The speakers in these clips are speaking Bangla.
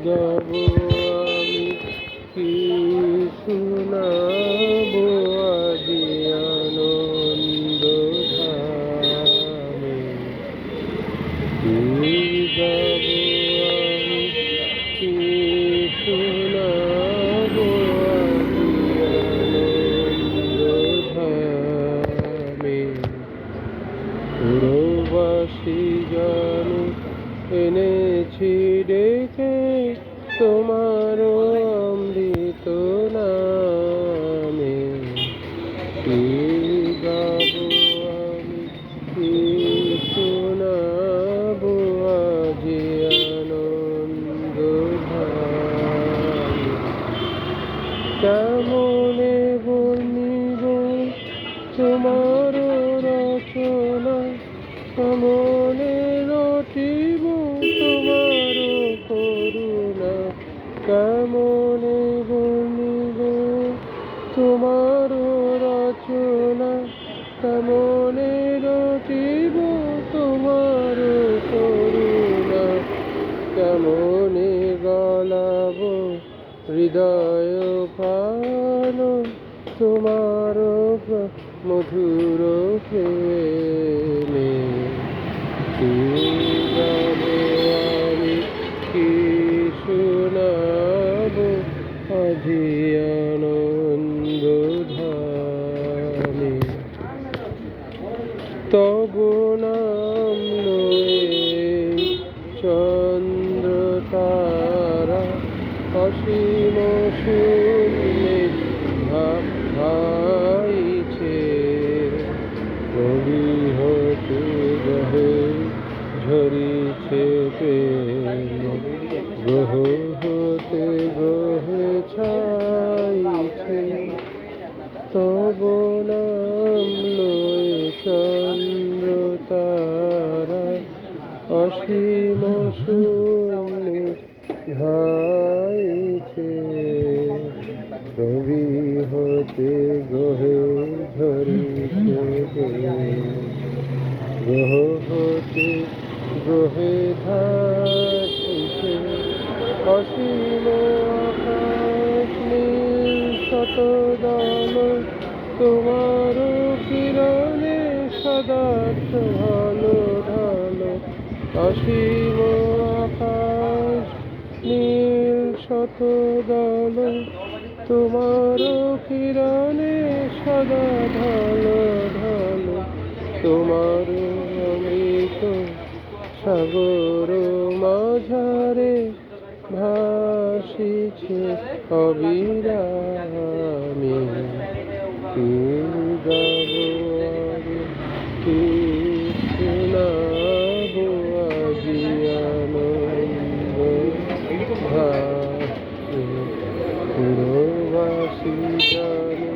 গাবো আমি, কি শোনাবো আজি আনন্দ ধামে। কি গাবো আমি, কি শোনাবো আজি আনন্দ ধামে। পুরবাসী জানু এনেছি ডেকে তোমার অমৃত নামে। কি গাবো আমি, কি শোনাবো আজি আনন্দ ধামে। কেমনে বর্ণিব তোমার রচনা, কেমনে রটিব তোমার করুণা। কেমনে বর্ণিব তোমার রচনা, কেমনে রটিব তোমার করুণা। কেমনে গলাব হৃদয় প্রাণ তোমার মধুর প্রেমে। কি গাবো আমি, কি শোনাবো আজি আনন্দ ধামে। তব নাম লয়ে চন্দ্র তারা অসীম শূন্যে ভাইছে। রবি হতে গ্রহে ঝরিছে প্রেম, গ্রহ হতে গ্রহে ছাইছে। তব নাম লয়ে চন্দ্র তারা অসীম শূন্যে ধাইছে। রবি হতে গ্রহে ঝরিছে, গ্রহ হতে গ্রহে ধাইছে। অসীম আকাশ নীল শতদল তোমার কিরণে সদা ঢালো ঢালো। অসীম আকাশ নীল শতদল তোমার কিরণে সদা ঢালো ঢালো। তোমার অমৃত সাগর মাঝারে ভাসিছে অবিরামে। কি গাবো আমি, কি শোনাবো আজি আনন্দ ধামে। পুরবাসী জানো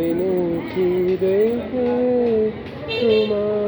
এনেছি রেখে তোমার